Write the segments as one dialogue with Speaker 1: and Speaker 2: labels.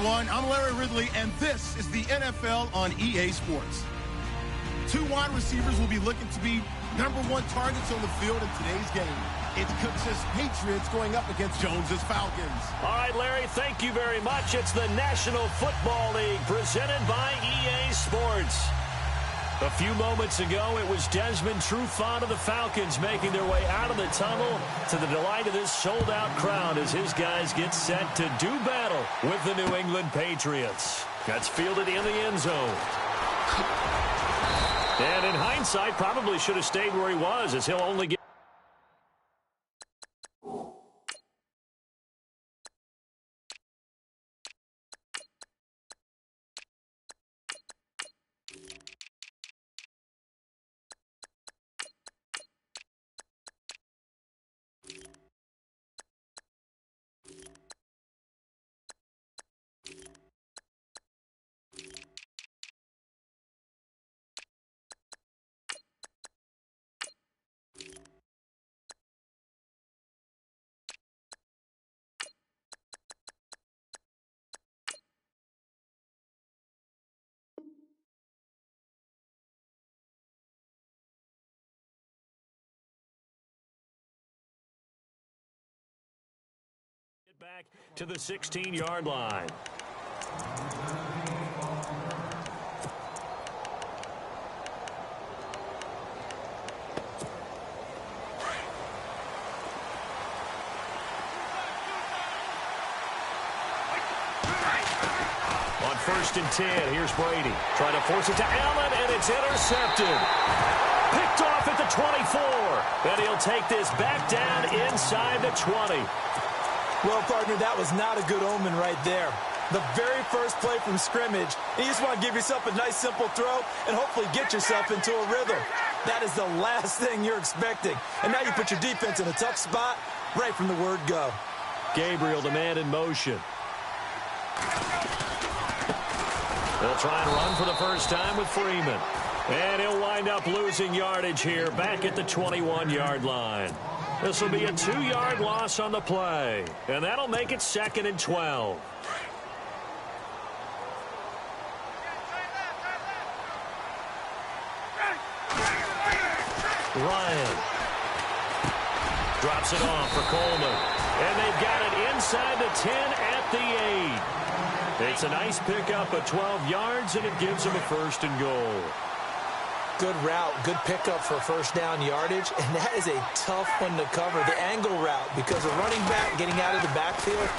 Speaker 1: everyone. I'm Larry Ridley, and this is the NFL on EA Sports. Two wide receivers will be looking to be #1 targets on the field in today's game. It's Cooks' Patriots going up against Jones' Falcons.
Speaker 2: All right, Larry, thank you very much. It's the National Football League presented by EA Sports. A few moments ago, it was Desmond Trufant of the Falcons making their way out of the tunnel to the delight of this sold-out crowd as his guys get set to do battle with the New England Patriots. That's fielded in the end zone. And in hindsight, probably should have stayed where he was, as he'll only get... back to the 16-yard line. On 1st and 10, here's Brady. Trying to force it to Allen, and it's intercepted. Picked off at the 24. And he'll take this back down inside the 20.
Speaker 3: Well, partner, that was not a good omen right there. The very first play from scrimmage, you just want to give yourself a nice, simple throw and hopefully get yourself into a rhythm. That is the last thing you're expecting. And now you put your defense in a tough spot right from the word go.
Speaker 2: Gabriel, the man in motion. They'll try and run for the first time with Freeman. And he'll wind up losing yardage here back at the 21-yard line. This will be a 2-yard loss on the play. And that'll make it 2nd and 12. Ryan drops it off for Coleman. And they've got it inside the 10 at the 8. It's a nice pickup of 12 yards, and it gives them a 1st and goal.
Speaker 3: Good route, good pickup for first down yardage, and that is a tough one to cover, the angle route, because a running back getting out of the backfield,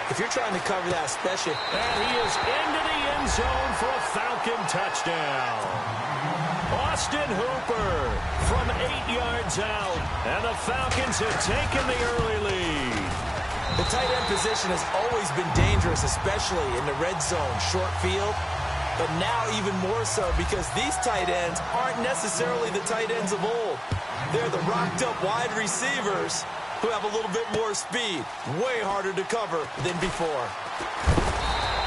Speaker 3: if you're trying to cover that especially.
Speaker 2: And he is into the end zone for a Falcon touchdown. Austin Hooper from 8 yards out, and the Falcons have taken the early lead.
Speaker 3: The tight end position has always been dangerous, especially in the red zone, short field. But now even more so because these tight ends aren't necessarily the tight ends of old. They're the rocked-up wide receivers who have a little bit more speed. Way harder to cover than before.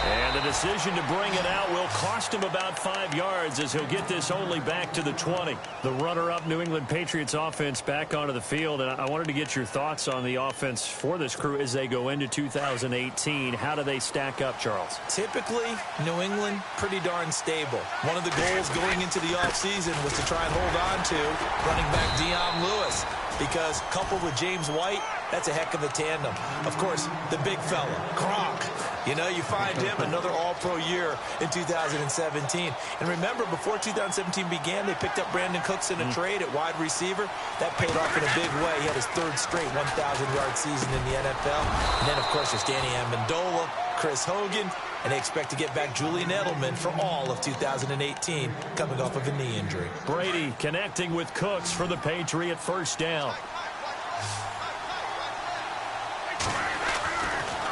Speaker 2: And the decision to bring it out will cost him about 5 yards as he'll get this only back to the 20. The runner-up New England Patriots offense back onto the field. And I wanted to get your thoughts on the offense for this crew as they go into 2018. How do they stack up, Charles?
Speaker 3: Typically, New England, pretty darn stable. One of the goals going into the offseason was to try and hold on to running back Dion Lewis, because coupled with James White, that's a heck of a tandem. Of course, the big fella, Gronk. You know, you find him another all-pro year in 2017. And remember, before 2017 began, they picked up Brandon Cooks in a trade at wide receiver. That paid off in a big way. He had his 3rd straight 1,000-yard season in the NFL. And then, of course, there's Danny Amendola, Chris Hogan, and they expect to get back Julian Edelman for all of 2018, coming off of a knee injury.
Speaker 2: Brady connecting with Cooks for the Patriot 1st down.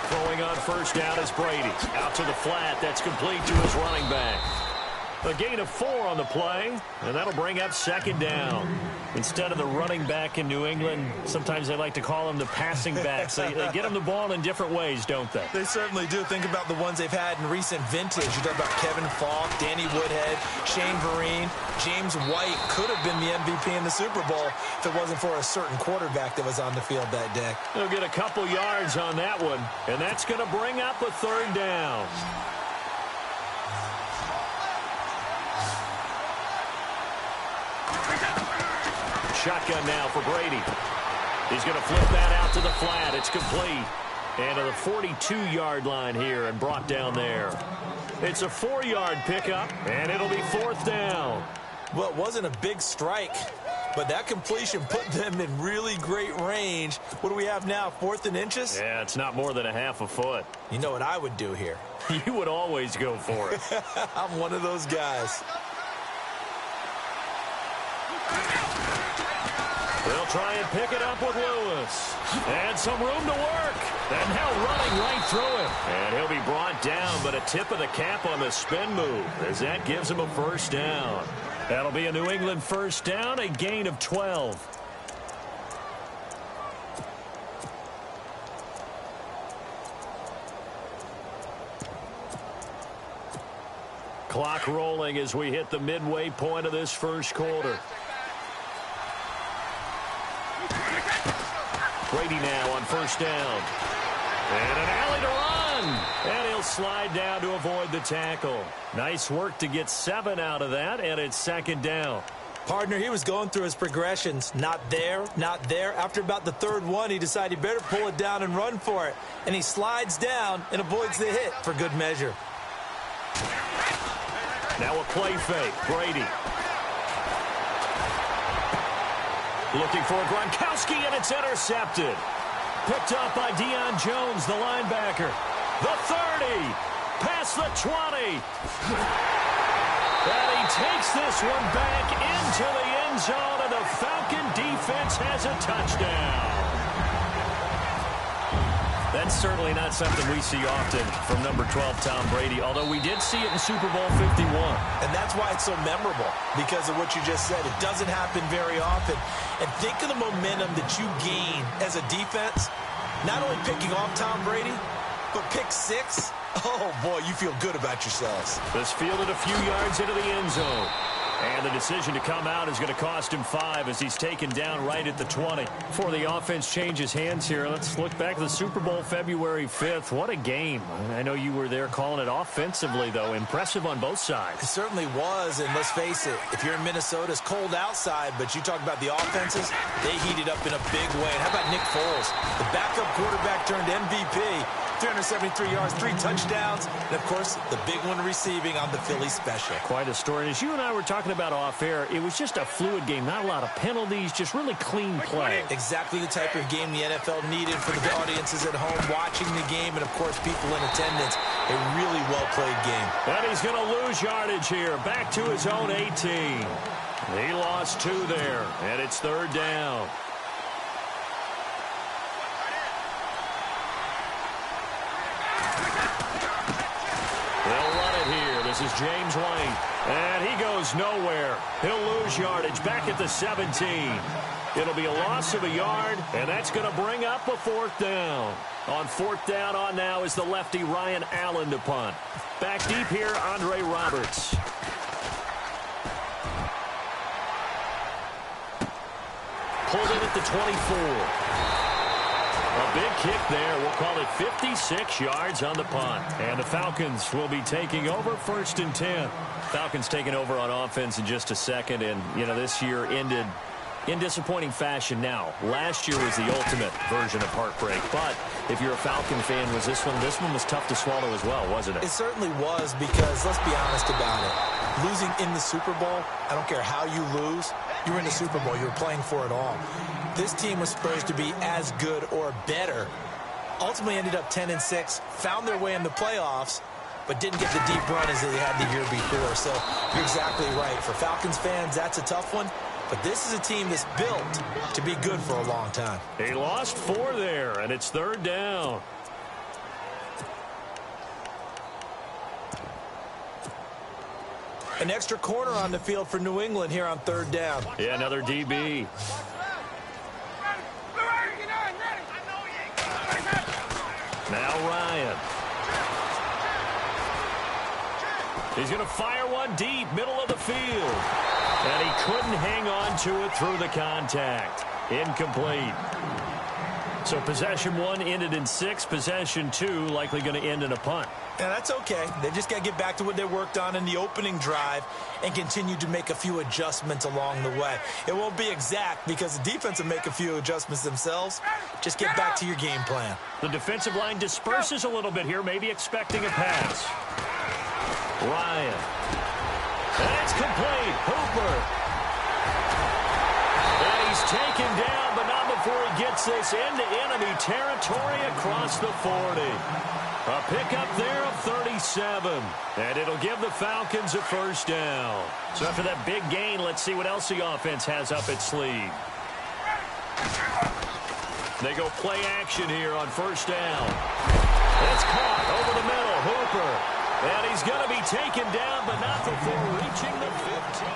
Speaker 2: Throwing on 1st down is Brady. Out to the flat. That's complete to his running back. A gain of 4 on the play, and that'll bring up second down. Instead of the running back in New England, sometimes they like to call them the passing backs. They get them the ball in different ways, don't they?
Speaker 3: They certainly do. Think about the ones they've had in recent vintage. You talk about Kevin Falk, Danny Woodhead, Shane Vereen. James White could have been the MVP in the Super Bowl if it wasn't for a certain quarterback that was on the field that day.
Speaker 2: They'll get a couple yards on that one, and that's going to bring up a third down. Shotgun now for Brady. He's going to flip that out to the flat. It's complete. And to the 42-yard line here and brought down there. It's a 4-yard pickup, and it'll be fourth down.
Speaker 3: Well, it wasn't a big strike, but that completion put them in really great range. What do we have now, 4th and inches?
Speaker 2: Yeah, it's not more than a half a foot.
Speaker 3: You know what I would do here?
Speaker 2: You would always go for it.
Speaker 3: I'm one of those guys.
Speaker 2: They'll try and pick it up with Lewis. And some room to work. And now running right through him. And he'll be brought down, but a tip of the cap on the spin move as that gives him a first down. That'll be a New England first down, a gain of 12. Clock rolling as we hit the midway point of this first quarter. Brady now on first down. And an alley to run. And he'll slide down to avoid the tackle. Nice work to get 7 out of that, and it's second down.
Speaker 3: Partner, he was going through his progressions. Not there, not there. After about the third one, he decided he better pull it down and run for it. And he slides down and avoids the hit for good measure.
Speaker 2: Now a play fake. Brady. Looking for a Gronkowski, and it's intercepted. Picked up by Deion Jones, the linebacker. The 30, past the 20. And he takes this one back into the end zone, and the Falcon defense has a touchdown. That's certainly not something we see often from number 12, Tom Brady, although we did see it in Super Bowl 51.
Speaker 3: And that's why it's so memorable, because of what you just said. It doesn't happen very often. And think of the momentum that you gain as a defense, not only picking off Tom Brady, but pick 6. Oh, boy, you feel good about yourselves.
Speaker 2: This fielded a few yards into the end zone. And the decision to come out is going to cost him 5 as he's taken down right at the 20. Before the offense changes hands here, let's look back to the Super Bowl February 5th. What a game. I know you were there calling it offensively, though. Impressive on both sides.
Speaker 3: It certainly was, and let's face it, if you're in Minnesota, it's cold outside, but you talk about the offenses, they heated up in a big way. And how about Nick Foles, the backup quarterback turned MVP, 373 yards, 3 touchdowns, and, of course, the big one receiving on the Philly special.
Speaker 2: Quite a story. And as you and I were talking about off air, it was just a fluid game, not a lot of penalties, just really clean play.
Speaker 3: Exactly the type of game the NFL needed for the audiences at home watching the game and, of course, people in attendance. A really well-played game.
Speaker 2: And he's going to lose yardage here, back to his own 18. He lost 2 there, and it's third down. They'll run it here. This is James White. And he goes nowhere. He'll lose yardage back at the 17. It'll be a loss of a yard, and that's going to bring up a fourth down. On fourth down on now is the lefty Ryan Allen to punt. Back deep here, Andre Roberts. Pulled in at the 24. A big kick there. We'll call it 56 yards on the punt. And the Falcons will be taking over first and 10. Falcons taking over on offense in just a second. And, you know, this year ended in disappointing fashion now. Last year was the ultimate version of heartbreak. But if you're a Falcon fan, was this one was tough to swallow as well, wasn't it?
Speaker 3: It certainly was, because let's be honest about it. Losing in the Super Bowl, I don't care how you lose, you were in the Super Bowl. You were playing for it all. This team was supposed to be as good or better. Ultimately ended up 10-6, found their way in the playoffs, but didn't get the deep run as they had the year before. So you're exactly right. For Falcons fans, that's a tough one. But this is a team that's built to be good for a long time.
Speaker 2: He lost 4 there, and it's third down.
Speaker 3: An extra corner on the field for New England here on 3rd down.
Speaker 2: Yeah, another DB. Now Ryan. He's going to fire one deep, middle of the field. And he couldn't hang on to it through the contact. Incomplete. So possession 1 ended in 6. Possession 2 likely going to end in a punt.
Speaker 3: Yeah, that's okay. They just got to get back to what they worked on in the opening drive and continue to make a few adjustments along the way. It won't be exact because the defense will make a few adjustments themselves. Just get back to your game plan.
Speaker 2: The defensive line disperses a little bit here, maybe expecting a pass. Ryan. And it's complete. Hooper. And he's taken down, but not before he gets this into enemy territory across the 40. A pickup there of 37. And it'll give the Falcons a first down. So after that big gain, let's see what else the offense has up its sleeve. They go play action here on first down. It's caught over the middle. Hooper. And he's going to be taken down, but not before reaching the 15.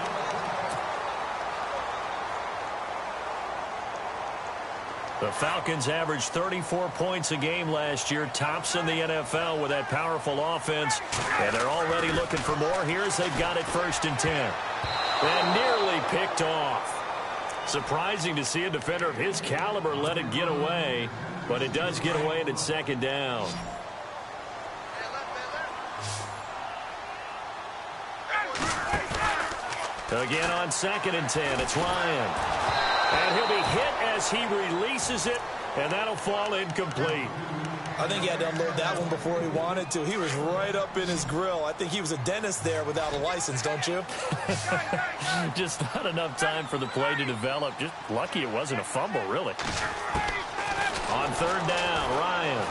Speaker 2: The Falcons averaged 34 points a game last year, tops in the NFL with that powerful offense. And they're already looking for more here as they've got it 1st and 10. And nearly picked off. Surprising to see a defender of his caliber let it get away, but it does get away and it's 2nd down. Again on 2nd and 10, it's Ryan. And he'll be hit as he releases it, and that'll fall incomplete.
Speaker 3: I think he had to unload that one before he wanted to. He was right up in his grill. I think he was a dentist there without a license, don't you?
Speaker 2: Just not enough time for the play to develop. Just lucky it wasn't a fumble, really. On 3rd down, Ryan.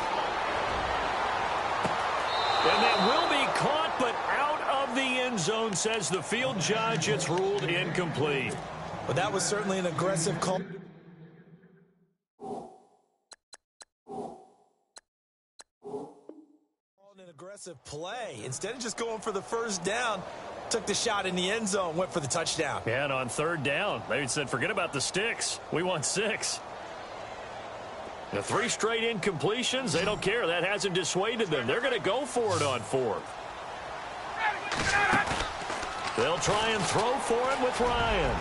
Speaker 2: And that will be caught, but out of the end zone, says the field judge. It's ruled incomplete.
Speaker 3: But that was certainly an aggressive call. An aggressive play. Instead of just going for the first down, took the shot in the end zone, went for the touchdown.
Speaker 2: Yeah, and on 3rd down, they said, forget about the sticks. We want 6. The 3 straight incompletions, they don't care. That hasn't dissuaded them. They're going to go for it on 4th. They'll try and throw for it with Ryan.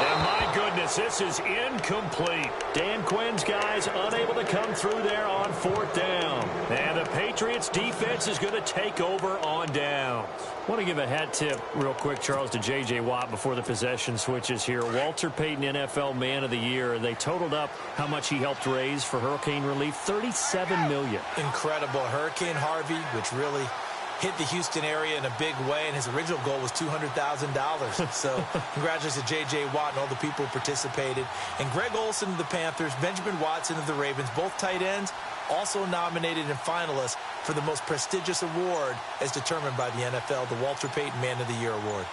Speaker 2: And my goodness, this is incomplete. Dan Quinn's guys unable to come through there on 4th down. And the Patriots defense is going to take over on downs. I want to give a hat tip real quick, Charles, to J.J. Watt before the possession switches here. Walter Payton, NFL Man of the Year. They totaled up how much he helped raise for hurricane relief, $37 million.
Speaker 3: Incredible. Hurricane Harvey, which really hit the Houston area in a big way, and his original goal was $200,000. So congratulations to J.J. Watt and all the people who participated. And Greg Olsen of the Panthers, Benjamin Watson of the Ravens, both tight ends, also nominated and finalists for the most prestigious award as determined by the NFL, the Walter Payton Man of the Year Award.